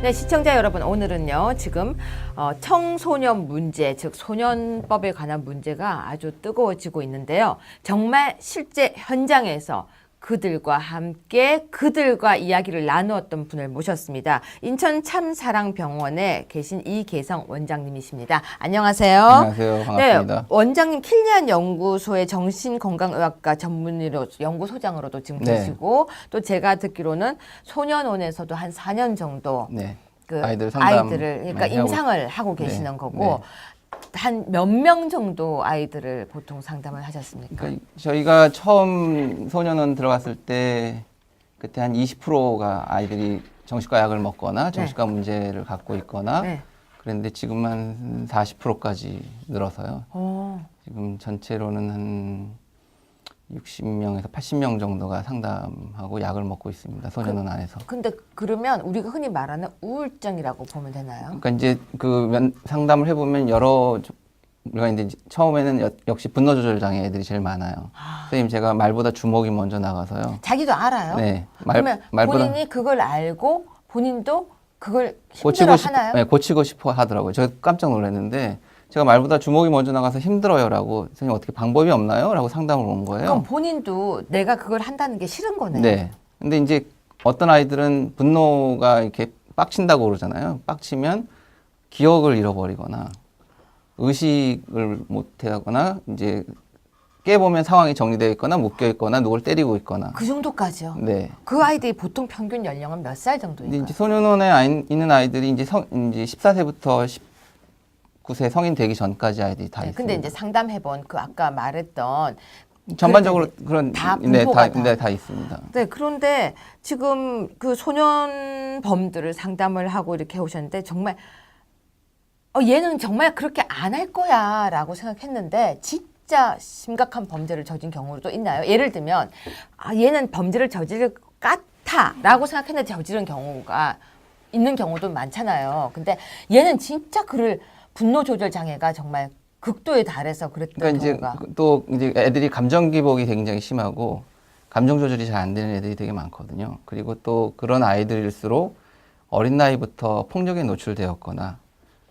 네, 시청자 여러분, 오늘은요, 지금 청소년 문제, 즉 소년법에 관한 문제가 아주 뜨거워지고 있는데요. 정말 실제 현장에서 그들과 함께 그들과 이야기를 나누었던 분을 모셨습니다. 인천 참사랑병원에 계신 이계성 원장님이십니다. 안녕하세요. 안녕하세요. 반갑습니다. 네, 원장님 킬리안 연구소의 정신건강의학과 전문의로 연구소장으로도 지금 네. 계시고, 또 제가 듣기로는 소년원에서도 한 4년 정도 네. 그 아이들 상담 아이들을 그러니까 많이 하고 임상을 하고 계시는 네. 거고, 한 몇 명 정도 아이들을 보통 상담을 하셨습니까? 그러니까 저희가 처음 소년원 들어갔을 때 그때 한 20%가 아이들이 정신과 약을 먹거나 정신과 문제를 갖고 있거나 네. 그런데 지금 한 40%까지 늘어서요. 지금 전체로는 한 60명에서 80명 정도가 상담하고 약을 먹고 있습니다. 소년원 안에서. 근데 그러면 우리가 흔히 말하는 우울증이라고 보면 되나요? 그러니까 이제 그 상담을 해보면 우리가 이제 처음에는 역시 분노 조절 장애 애들이 제일 많아요. 선생님 제가 말보다 주먹이 먼저 나가서요. 자기도 알아요? 네. 그러면 말보다 본인이 그걸 알고 본인도 그걸 고치고 하나요? 네, 고치고 싶어 하더라고요. 제가 깜짝 놀랐는데 제가 말보다 주먹이 먼저 나가서 힘들어요라고 선생님 어떻게 방법이 없나요? 라고 상담을 온 거예요. 그럼 본인도 내가 그걸 한다는 게 싫은 거네요. 네. 근데 이제 어떤 아이들은 분노가 이렇게 빡친다고 그러잖아요. 빡치면 기억을 잃어버리거나 의식을 못 하거나 이제 깨보면 상황이 정리되어 있거나 묶여 있거나 누굴 때리고 있거나. 그 정도까지요? 네. 그 아이들이 보통 평균 연령은 몇 살 정도인가요? 근데 이제 소년원에 있는 아이들이 이제 14세부터 19세 성인 되기 전까지 아이들이 다 네, 있어요. 근데 이제 상담해본 그 아까 말했던 전반적으로 그런 다 네, 분포가 다 있습니다. 네, 그런데 지금 그 소년범들을 상담을 하고 이렇게 해오셨는데 정말 얘는 정말 그렇게 안 할 거야 라고 생각했는데 진짜 심각한 범죄를 저진 경우도 있나요? 예를 들면 얘는 범죄를 저지를 것 같아 라고 생각했는데 저지른 경우가 있는 경우도 많잖아요. 근데 얘는 진짜 그를 분노 조절 장애가 정말 극도에 달해서 그랬던 그러니까 경우가. 이제 또 이제 애들이 감정 기복이 굉장히 심하고 감정 조절이 잘 안 되는 애들이 되게 많거든요. 그리고 또 그런 아이들일수록 어린 나이부터 폭력에 노출되었거나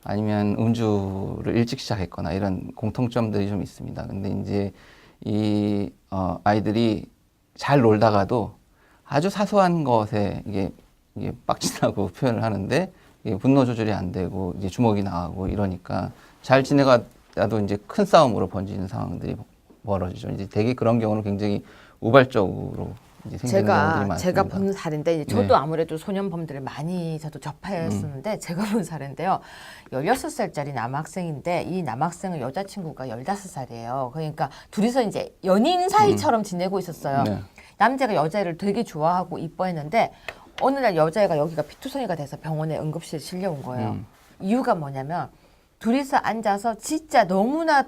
아니면 음주를 일찍 시작했거나 이런 공통점들이 좀 있습니다. 근데 이제 이 아이들이 잘 놀다가도 아주 사소한 것에 이게 빡친다고 표현을 하는데 이게 분노 조절이 안 되고 이제 주먹이 나가고 이러니까 잘 지내가도 이제 큰 싸움으로 번지는 상황들이 벌어지죠. 이제 되게 그런 경우는 굉장히 우발적으로 이제 생기는 경우들이 많습니다. 제가 본 사례인데 이제 저도 네. 아무래도 소년범들을 많이 저도 접했었는데 제가 본 사례인데요. 16살짜리 남학생인데 이 남학생은 여자친구가 15살이에요. 그러니까 둘이서 이제 연인 사이처럼 지내고 있었어요. 네. 남자가 여자애를 되게 좋아하고 이뻐했는데 어느 날 여자애가 여기가 피투성이가 돼서 병원에 응급실에 실려온 거예요. 이유가 뭐냐면 둘이서 앉아서 진짜 너무나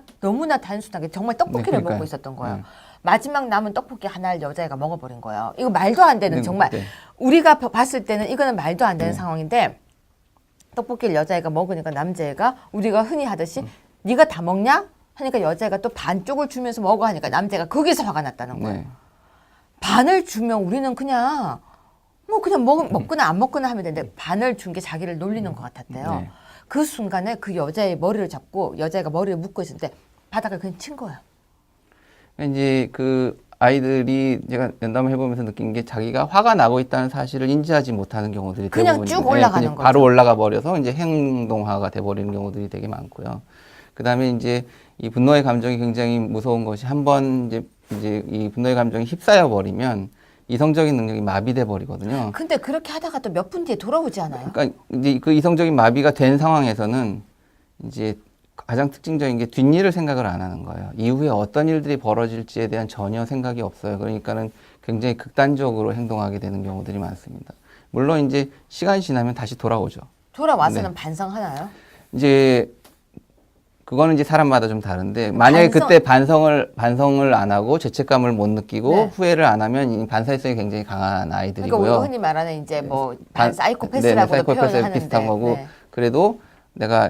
단순하게 정말 떡볶이를 그러니까요. 먹고 있었던 거예요. 네. 마지막 남은 떡볶이 하나를 여자애가 먹어버린 거예요. 이거 말도 안 되는 네, 정말 네. 우리가 봤을 때는 이거는 말도 안 되는 네. 상황인데 떡볶이를 여자애가 먹으니까 남자애가 우리가 흔히 하듯이 네가 다 먹냐? 하니까 여자애가 또 반쪽을 주면서 먹어 하니까 남자애가 거기서 화가 났다는 거예요. 네. 반을 주면 우리는 그냥 그냥 먹거나 안 먹거나 하면 되는데 반을 준 게 자기를 놀리는 것 같았대요. 네. 그 순간에 그 여자의 머리를 잡고 여자애가 머리를 묶고 있었는데 바닥을 그냥 친 거예요. 이제 그 아이들이 제가 면담을 해보면서 느낀 게 자기가 화가 나고 있다는 사실을 인지하지 못하는 경우들이 그냥 대부분 쭉 올라가는 그냥 거죠. 바로 올라가 버려서 이제 행동화가 돼버리는 경우들이 되게 많고요. 그다음에 이제 이 분노의 감정이 굉장히 무서운 것이 한번 이제 이 분노의 감정이 휩싸여 버리면 이성적인 능력이 마비돼 버리거든요. 근데 그렇게 하다가 또 몇 분 뒤에 돌아오지 않아요? 그러니까 이제 그 이성적인 마비가 된 상황에서는 이제 가장 특징적인 게 뒷일을 생각을 안 하는 거예요. 이후에 어떤 일들이 벌어질지에 대한 전혀 생각이 없어요. 그러니까는 굉장히 극단적으로 행동하게 되는 경우들이 많습니다. 물론 이제 시간이 지나면 다시 돌아오죠. 돌아와서는 네. 반성하나요? 이제 그거는 이제 사람마다 좀 다른데 만약에 그때 반성을 안 하고 죄책감을 못 느끼고 네. 후회를 안 하면 이 반사회성이 굉장히 강한 아이들이고요. 그러니까 우리가 흔히 말하는 이제 사이코패스라고 사이코패스 표현을 하는데 비슷한 거고 네. 그래도 내가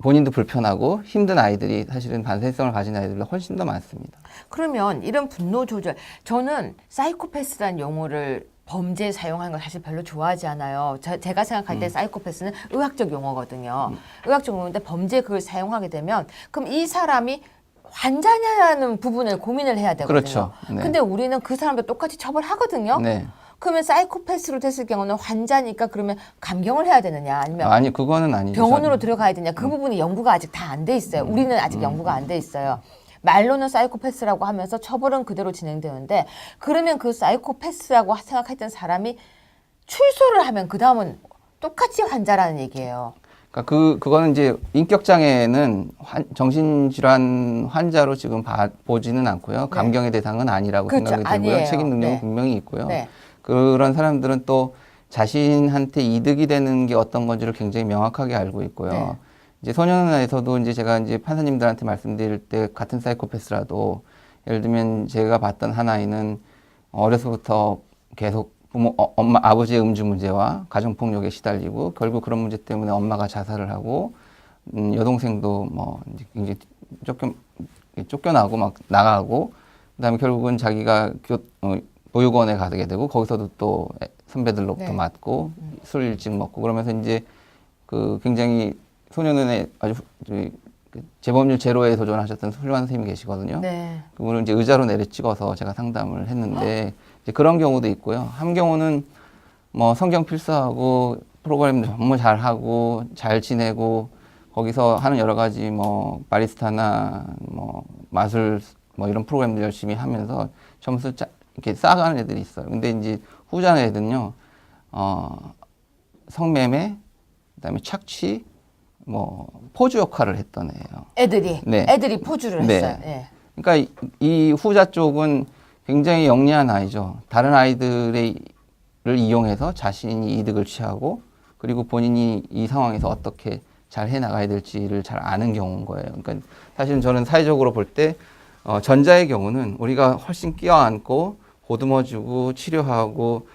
본인도 불편하고 힘든 아이들이 사실은 반사회성을 가진 아이들보다 훨씬 더 많습니다. 그러면 이런 분노 조절 저는 사이코패스라는 용어를 범죄에 사용하는 걸 사실 별로 좋아하지 않아요. 제가 생각할 때 사이코패스는 의학적 용어거든요. 의학적 용어인데 범죄에 그걸 사용하게 되면 그럼 이 사람이 환자냐라는 부분을 고민을 해야 되거든요. 그렇죠. 네. 근데 우리는 그 사람도 똑같이 처벌하거든요. 네. 그러면 사이코패스로 됐을 경우는 환자니까 그러면 감경을 해야 되느냐 아니면 아니 그거는 아니죠. 병원으로 들어가야 되냐 그 부분이 연구가 아직 다 안 돼 있어요. 우리는 아직 연구가 안 돼 있어요. 말로는 사이코패스라고 하면서 처벌은 그대로 진행되는데 그러면 그 사이코패스라고 생각했던 사람이 출소를 하면 그 다음은 똑같이 환자라는 얘기예요. 그러니까 그거는 이제 인격 장애는 정신질환 환자로 지금 보지는 않고요. 감경의 대상은 아니라고 그렇죠. 생각이 들고요. 아니에요. 책임 능력은 네. 분명히 있고요. 네. 그런 사람들은 또 자신한테 이득이 되는 게 어떤 건지를 굉장히 명확하게 알고 있고요. 네. 이제 소년원에서도 이제 제가 이제 판사님들한테 말씀드릴 때 같은 사이코패스라도 예를 들면 제가 봤던 한 아이는 어려서부터 계속 엄마, 아버지의 음주 문제와 가정폭력에 시달리고 결국 그런 문제 때문에 엄마가 자살을 하고 여동생도 뭐 이제 쫓겨나고 막 나가고 그다음에 결국은 자기가 보육원에 가게 되고 거기서도 또 선배들로부터 네. 맞고 술 일찍 먹고 그러면서 이제 그 굉장히 소년원에 아주 그 재범률 제로에 도전하셨던 훌륭한 선생님이 계시거든요. 네. 그분을 이제 의자로 내려 찍어서 제가 상담을 했는데 이제 그런 경우도 있고요. 한 경우는 뭐 성경 필사하고 프로그램도 정말 잘하고 잘 지내고 거기서 하는 여러 가지 뭐 바리스타나 뭐 마술 뭐 이런 프로그램들 열심히 하면서 점수 이렇게 쌓아가는 애들이 있어요. 근데 이제 후자 애들은요, 성매매, 그다음에 착취, 뭐 포주 역할을 했던 애예요. 애들이 포주를 네. 했어요. 네. 그러니까 이 후자 쪽은 굉장히 영리한 아이죠. 다른 아이들을 이용해서 자신이 이득을 취하고 그리고 본인이 이 상황에서 어떻게 잘 해나가야 될지를 잘 아는 경우인 거예요. 그러니까 사실은 저는 사회적으로 볼 때 전자의 경우는 우리가 훨씬 끼어안고 보듬어주고 치료하고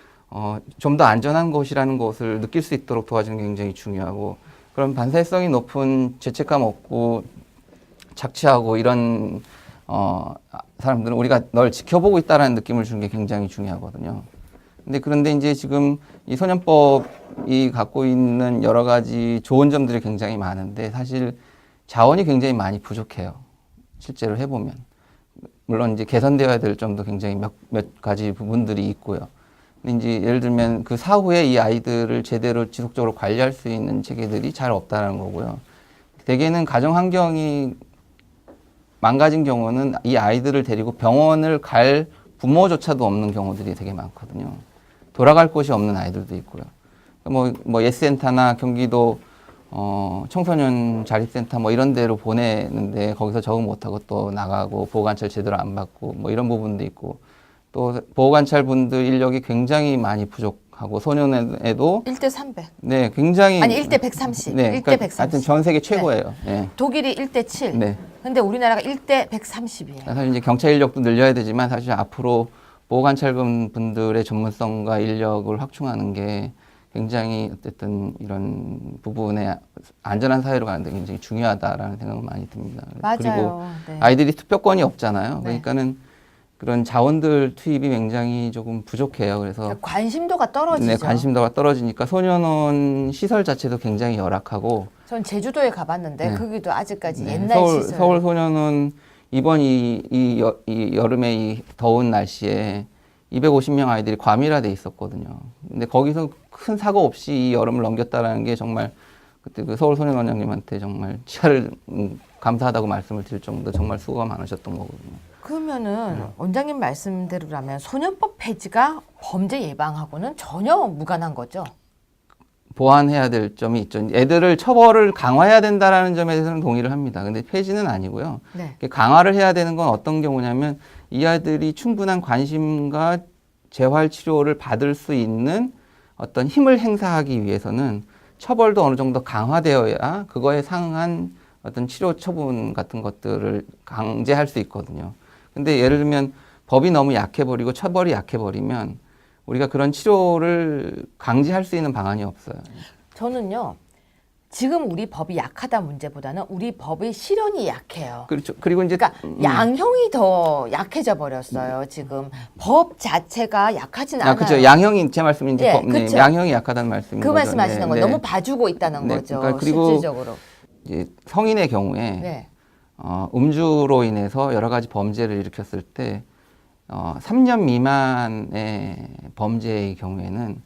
좀 더 안전한 곳이라는 것을 느낄 수 있도록 도와주는 게 굉장히 중요하고 그런 반사회성이 높은 죄책감 없고 착취하고 이런 사람들은 우리가 널 지켜보고 있다라는 느낌을 주는 게 굉장히 중요하거든요. 그런데 이제 지금 이 소년법이 갖고 있는 여러 가지 좋은 점들이 굉장히 많은데 사실 자원이 굉장히 많이 부족해요. 실제로 해보면. 물론 이제 개선되어야 될 점도 굉장히 몇 가지 부분들이 있고요. 근데 이제 예를 들면 그 사후에 이 아이들을 제대로 지속적으로 관리할 수 있는 체계들이 잘 없다는 거고요. 대개는 가정 환경이 망가진 경우는 이 아이들을 데리고 병원을 갈 부모조차도 없는 경우들이 되게 많거든요. 돌아갈 곳이 없는 아이들도 있고요. 뭐 예스센터나 경기도 청소년 자립센터 뭐 이런 데로 보내는데 거기서 적응 못하고 또 나가고 보호관찰 제대로 안 받고 뭐 이런 부분도 있고 또 보호관찰 분들 인력이 굉장히 많이 부족하고 소년에도 1대 300. 네, 굉장히 아니 1대 130. 네, 1대 그러니까 130. 하여튼 전 세계 최고예요. 네. 독일이 1대 7. 네. 근데 우리나라가 1대 130이에요. 사실 이제 경찰 인력도 늘려야 되지만 사실 앞으로 보호관찰관 분들의 전문성과 인력을 확충하는 게 굉장히 어쨌든 이런 부분에 안전한 사회로 가는데 굉장히 중요하다라는 생각은 많이 듭니다. 맞아요. 그리고 네. 아이들이 투표권이 없잖아요. 네. 그러니까는 그런 자원들 투입이 굉장히 조금 부족해요. 그래서 관심도가 떨어지죠. 네, 관심도가 떨어지니까 소년원 시설 자체도 굉장히 열악하고 전 제주도에 가봤는데 네. 거기도 아직까지 네, 옛날 시설. 서울 소년원 이번 이 여름에 이 더운 날씨에 250명 아이들이 과밀화돼 있었거든요. 근데 거기서 큰 사고 없이 이 여름을 넘겼다라는 게 정말 그때 그 서울 소년 원장님한테 정말 치아를 감사하다고 말씀을 드릴 정도 정말 수고가 많으셨던 거거든요. 그러면은 원장님 말씀대로라면 소년법 폐지가 범죄 예방하고는 전혀 무관한 거죠. 보완해야 될 점이 있죠. 애들을 처벌을 강화해야 된다라는 점에 대해서는 동의를 합니다. 근데 폐지는 아니고요. 네. 강화를 해야 되는 건 어떤 경우냐면 이 아이들이 충분한 관심과 재활 치료를 받을 수 있는 어떤 힘을 행사하기 위해서는 처벌도 어느 정도 강화되어야 그거에 상응한 어떤 치료 처분 같은 것들을 강제할 수 있거든요. 근데 예를 들면 법이 너무 약해버리고 처벌이 약해버리면 우리가 그런 치료를 강제할 수 있는 방안이 없어요. 저는요. 지금 우리 법이 약하다 문제보다는 우리 법의 실현이 약해요. 그렇죠. 그리고 이제 그러니까 양형이 더 약해져 버렸어요. 지금 법 자체가 약하진 않아요. 그렇죠. 양형이 제 말씀이 이제 네, 법, 그쵸. 양형이 약하다는 말씀인 그 거죠. 말씀하시는 네, 거예요. 네. 너무 봐주고 있다는 네, 거죠. 그러니까 그리고 실질적으로. 이제 성인의 경우에 네. 음주로 인해서 여러 가지 범죄를 일으켰을 때 3년 미만의 범죄의 경우에는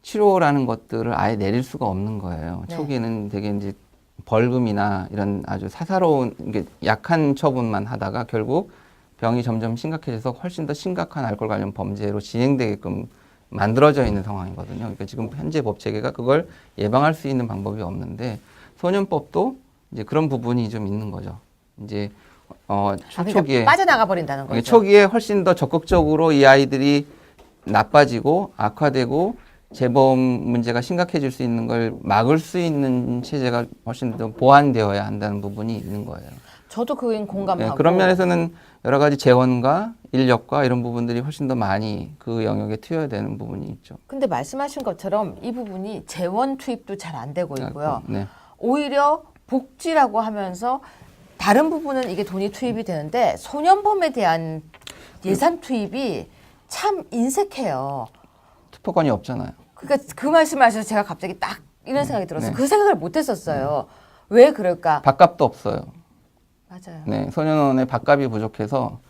치료라는 것들을 아예 내릴 수가 없는 거예요. 네. 초기에는 되게 이제 벌금이나 이런 아주 사사로운 이게 약한 처분만 하다가 결국 병이 점점 심각해져서 훨씬 더 심각한 알코올 관련 범죄로 진행되게끔 만들어져 있는 상황이거든요. 그러니까 지금 현재 법 체계가 그걸 예방할 수 있는 방법이 없는데 소년법도 이제 그런 부분이 좀 있는 거죠. 이제 그러니까 초기에 빠져나가 버린다는 거죠. 초기에 훨씬 더 적극적으로 이 아이들이 나빠지고 악화되고 재범 문제가 심각해질 수 있는 걸 막을 수 있는 체제가 훨씬 더 보완되어야 한다는 부분이 있는 거예요. 저도 그건 공감하고. 그런 면에서는 여러 가지 재원과 인력과 이런 부분들이 훨씬 더 많이 그 영역에 투여해야 되는 부분이 있죠. 근데 말씀하신 것처럼 이 부분이 재원 투입도 잘 안 되고 있고요. 네. 오히려 복지라고 하면서 다른 부분은 이게 돈이 투입이 되는데 소년범에 대한 예산 투입이 참 인색해요. 투표권이 없잖아요. 그러니까 그 말씀하셔서 제가 갑자기 딱 이런 생각이 들었어요. 네. 그 생각을 못 했었어요. 왜 그럴까? 밥값도 없어요. 맞아요. 네, 소년원의 밥값이 부족해서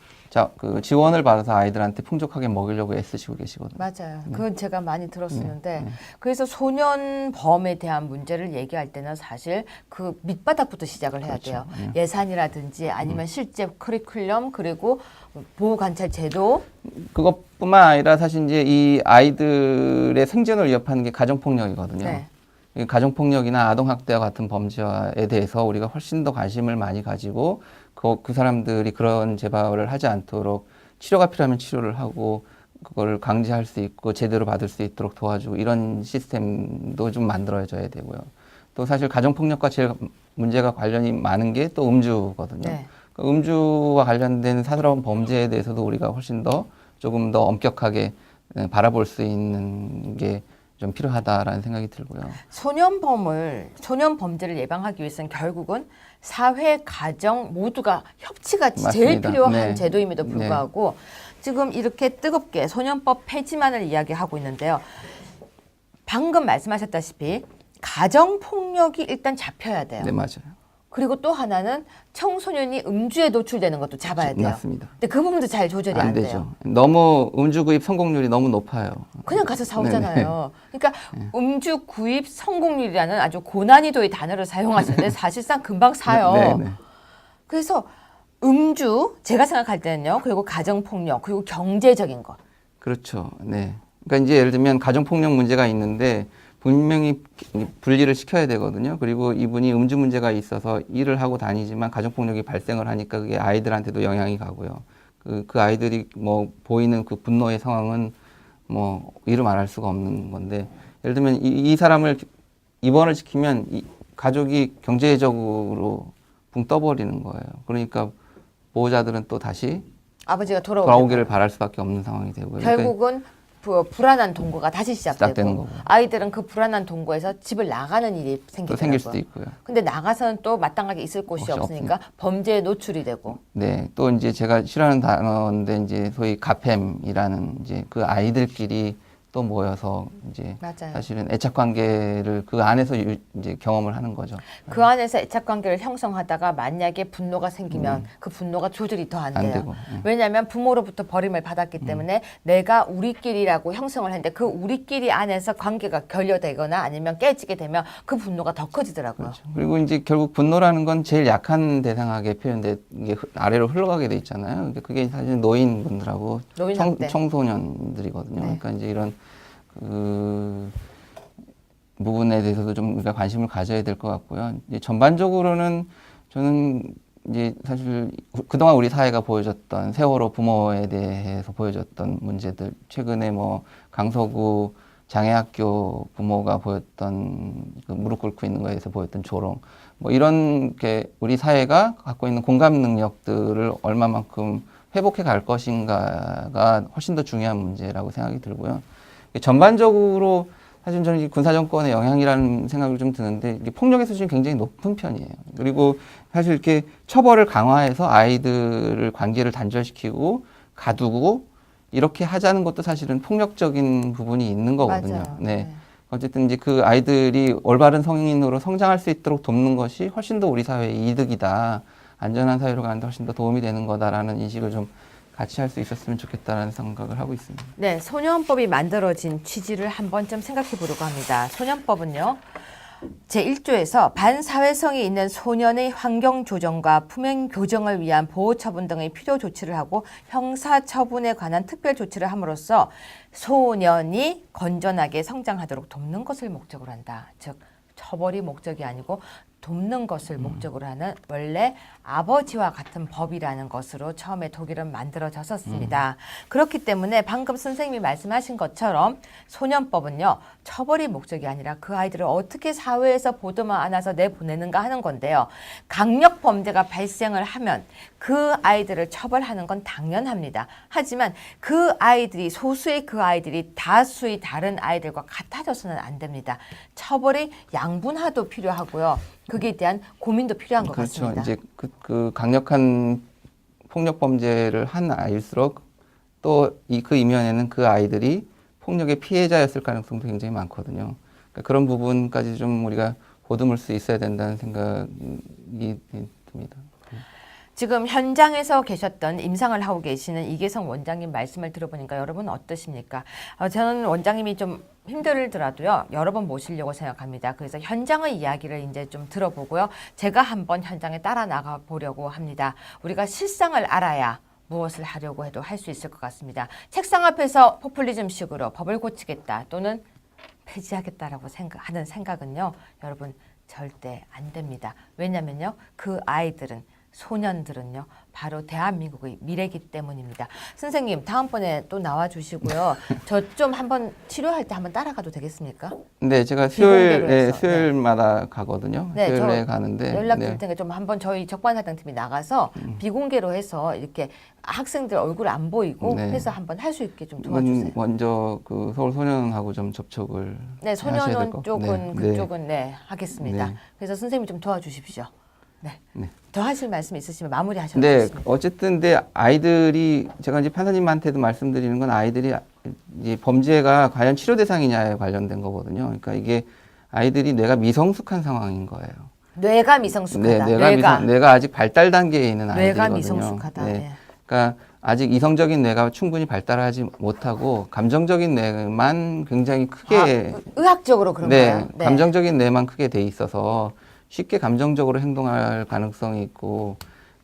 그 지원을 받아서 아이들한테 풍족하게 먹이려고 애쓰시고 계시거든요. 맞아요. 그건 제가 많이 들었었는데 네. 그래서 소년범에 대한 문제를 얘기할 때는 사실 그 밑바닥부터 시작을 해야 그렇죠. 돼요. 네. 예산이라든지 아니면 실제 커리큘럼 그리고 보호관찰 제도. 그것뿐만 아니라 사실 이제 이 아이들의 생존을 위협하는 게 가정폭력이거든요. 네. 이 가정폭력이나 아동학대와 같은 범죄에 대해서 우리가 훨씬 더 관심을 많이 가지고 그 사람들이 그런 재발을 하지 않도록 치료가 필요하면 치료를 하고 그걸 강제할 수 있고 제대로 받을 수 있도록 도와주고 이런 시스템도 좀 만들어져야 되고요. 또 사실 가정폭력과 제일 문제가 관련이 많은 게 또 음주거든요. 네. 그 음주와 관련된 사사로운 범죄에 대해서도 우리가 훨씬 더 조금 더 엄격하게 바라볼 수 있는 게 좀 필요하다라는 생각이 들고요. 소년범죄를 예방하기 위해서는 결국은 사회, 가정 모두가 협치가 제일 맞습니다. 필요한 네. 제도임에도 불구하고 지금 이렇게 뜨겁게 소년법 폐지만을 이야기하고 있는데요. 방금 말씀하셨다시피 가정 폭력이 일단 잡혀야 돼요. 네, 맞아요. 그리고 또 하나는 청소년이 음주에 노출되는 것도 잡아야 돼요. 맞습니다. 근데 그 부분도 잘 조절이 안 돼요. 되죠. 너무 음주 구입 성공률이 너무 높아요. 그냥 가서 사오잖아요. 그러니까 음주 구입 성공률이라는 아주 고난이도의 단어를 사용하시는데 사실상 금방 사요. 네. 그래서 음주 제가 생각할 때는요. 그리고 가정폭력 그리고 경제적인 것. 그렇죠. 네. 그러니까 이제 예를 들면 가정폭력 문제가 있는데 분명히 분리를 시켜야 되거든요. 그리고 이분이 음주 문제가 있어서 일을 하고 다니지만 가정폭력이 발생을 하니까 그게 아이들한테도 영향이 가고요. 그 아이들이 뭐 보이는 그 분노의 상황은 뭐 이루 말할 수가 없는 건데 예를 들면 이 사람을 입원을 시키면 이 가족이 경제적으로 붕 떠버리는 거예요. 그러니까 보호자들은 또 다시 아버지가 돌아오기를 바랄 수밖에 없는 상황이 되고요. 결국은 불안한 동거가 다시 시작되는 시작되고 거고. 아이들은 그 불안한 동거에서 집을 나가는 일이 또 생길 수도 생기더라고요. 있고요. 근데 나가서는 또 마땅하게 있을 곳이 곳이 없으니까 범죄에 노출이 되고. 네, 또 이제 제가 싫어하는 단어인데 이제 소위 가팸이라는 이제 그 아이들끼리 또 모여서 이제 맞아요. 사실은 애착 관계를 그 안에서 이제 경험을 하는 거죠. 그 안에서 애착 관계를 형성하다가 만약에 분노가 생기면 그 분노가 조절이 더 안 안 돼요. 되고. 왜냐하면 부모로부터 버림을 받았기 때문에 내가 우리끼리라고 형성을 했는데 그 우리끼리 안에서 관계가 결여되거나 아니면 깨지게 되면 그 분노가 더 커지더라고요. 그렇죠. 그리고 이제 결국 분노라는 건 제일 약한 대상에게 표현돼 이게 아래로 흘러가게 돼 있잖아요. 그러니까 그게 사실 노인분들하고 노인 학대. 청소년들이거든요. 네. 그러니까 이제 이런 그 부분에 대해서도 좀 우리가 관심을 가져야 될 것 같고요. 이제 전반적으로는 저는 이제 사실 그동안 우리 사회가 보여줬던 세월호 부모에 대해서 보여줬던 문제들, 최근에 뭐 강서구 장애학교 부모가 보였던 그 무릎 꿇고 있는 거에 대해서 보였던 조롱, 뭐 이런 게 우리 사회가 갖고 있는 공감 능력들을 얼마만큼 회복해 갈 것인가가 훨씬 더 중요한 문제라고 생각이 들고요. 전반적으로 사실 저는 이 군사정권의 영향이라는 생각을 좀 드는데 이게 폭력의 수준이 굉장히 높은 편이에요. 그리고 사실 이렇게 처벌을 강화해서 아이들을 관계를 단절시키고 가두고 이렇게 하자는 것도 사실은 폭력적인 부분이 있는 거거든요. 맞아요. 네. 어쨌든 이제 그 아이들이 올바른 성인으로 성장할 수 있도록 돕는 것이 훨씬 더 우리 사회의 이득이다. 안전한 사회로 가는데 훨씬 더 도움이 되는 거다라는 인식을 좀 같이 할 수 있었으면 좋겠다라는 생각을 하고 있습니다. 네, 소년법이 만들어진 취지를 한 번쯤 생각해 보려고 합니다. 소년법은요, 제1조에서 반사회성이 있는 소년의 환경 조정과 품행 교정을 위한 보호 처분 등의 필요 조치를 하고 형사 처분에 관한 특별 조치를 함으로써 소년이 건전하게 성장하도록 돕는 것을 목적으로 한다. 즉, 처벌이 목적이 아니고 돕는 것을 목적으로 하는 원래 아버지와 같은 법이라는 것으로 처음에 독일은 만들어졌었습니다. 그렇기 때문에 방금 선생님이 말씀하신 것처럼 소년법은요, 처벌이 목적이 아니라 그 아이들을 어떻게 사회에서 보도만 안아서 내보내는가 하는 건데요. 강력 범죄가 발생을 하면 그 아이들을 처벌하는 건 당연합니다. 하지만 그 아이들이, 소수의 그 아이들이 다수의 다른 아이들과 같아져서는 안 됩니다. 처벌이 양분화도 필요하고요. 거기에 대한 고민도 필요한 것 그렇죠. 같습니다. 이제 그 강력한 폭력 범죄를 한 아이일수록 또 그 이면에는 그 아이들이 폭력의 피해자였을 가능성도 굉장히 많거든요. 그러니까 그런 부분까지 좀 우리가 보듬을 수 있어야 된다는 생각이 듭니다. 지금 현장에서 계셨던 임상을 하고 계시는 이계성 원장님 말씀을 들어보니까 여러분 어떠십니까? 저는 원장님이 좀 힘들더라도요, 여러 번 모시려고 생각합니다. 그래서 현장의 이야기를 이제 좀 들어보고요. 제가 한번 현장에 따라 나가 보려고 합니다. 우리가 실상을 알아야 무엇을 하려고 해도 할 수 있을 것 같습니다. 책상 앞에서 포퓰리즘식으로 법을 고치겠다 또는 폐지하겠다라고 하는 생각은요, 여러분 절대 안 됩니다. 왜냐면요, 그 아이들은, 소년들은요, 바로 대한민국의 미래이기 때문입니다. 선생님, 다음번에 또 나와 주시고요. 저 좀 한번 치료할 때 한번 따라가도 되겠습니까? 네, 제가 비공개로 해서. 수요일마다 가거든요. 네, 수요일에 저 가는데 연락 네. 드릴 테니까 좀 한번 저희 적반하장팀이 나가서 비공개로 해서 이렇게 학생들 얼굴 안 보이고 네. 해서 한번 할 수 있게 좀 이건 도와주세요. 먼저 그 서울 소년원하고 좀 접촉을 네, 하셔야 될 소년원 것 쪽은 네, 그쪽은 네, 하겠습니다. 네. 그래서 선생님 좀 도와주십시오. 네. 네. 더 하실 말씀 있으시면 마무리 하셔도 네, 좋습니다. 어쨌든 근데 아이들이 제가 이제 판사님한테도 말씀드리는 건 아이들이 이제 범죄가 과연 치료 대상이냐에 관련된 거거든요. 그러니까 이게 아이들이 뇌가 미성숙한 상황인 거예요. 뇌가 미성숙하다. 네, 뇌가 아직 발달 단계에 있는 뇌가 아이들이거든요. 미성숙하다. 네. 예. 그러니까 아직 이성적인 뇌가 충분히 발달하지 못하고 감정적인 뇌만 굉장히 크게 의학적으로 그런가요? 네, 감정적인 뇌만 크게 돼 있어서 쉽게 감정적으로 행동할 가능성이 있고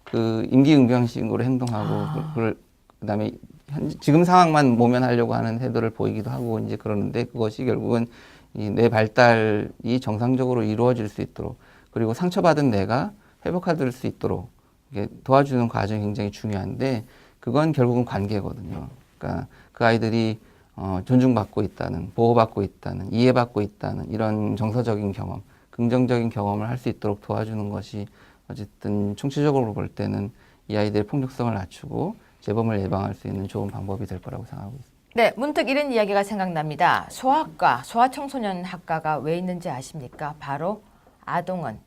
그 임기응변식으로 행동하고 그다음에 지금 상황만 모면하려고 하는 태도를 보이기도 하고 이제 그러는데 그것이 결국은 이 뇌 발달이 정상적으로 이루어질 수 있도록 그리고 상처받은 뇌가 회복할 수 있도록 이게 도와주는 과정이 굉장히 중요한데 그건 결국은 관계거든요. 그러니까 그 아이들이 존중받고 있다는, 보호받고 있다는, 이해받고 있다는 이런 정서적인 경험, 긍정적인 경험을 할 수 있도록 도와주는 것이 어쨌든 총체적으로 볼 때는 이 아이들의 폭력성을 낮추고 재범을 예방할 수 있는 좋은 방법이 될 거라고 생각하고 있습니다. 네, 문득 이런 이야기가 생각납니다. 소아과, 소아청소년학과가 왜 있는지 아십니까? 바로 아동은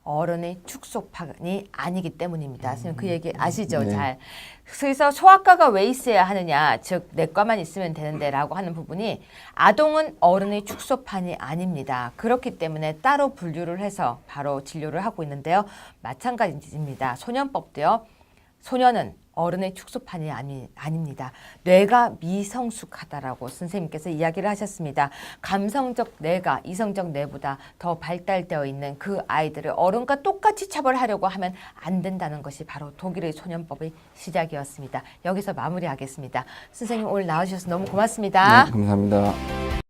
어른의 축소판이 아니기 때문입니다. 선생님 그 얘기 아시죠? 네. 잘. 그래서 소아과가 왜 있어야 하느냐, 즉 내과만 있으면 되는데 라고 하는 부분이 아동은 어른의 축소판이 아닙니다. 그렇기 때문에 따로 분류를 해서 바로 진료를 하고 있는데요. 마찬가지입니다. 소년법도요. 소년은 어른의 축소판이 아닙니다. 뇌가 미성숙하다라고 선생님께서 이야기를 하셨습니다. 감성적 뇌가 이성적 뇌보다 더 발달되어 있는 그 아이들을 어른과 똑같이 처벌하려고 하면 안 된다는 것이 바로 독일의 소년법의 시작이었습니다. 여기서 마무리하겠습니다. 선생님 오늘 나와주셔서 너무 고맙습니다. 네, 감사합니다.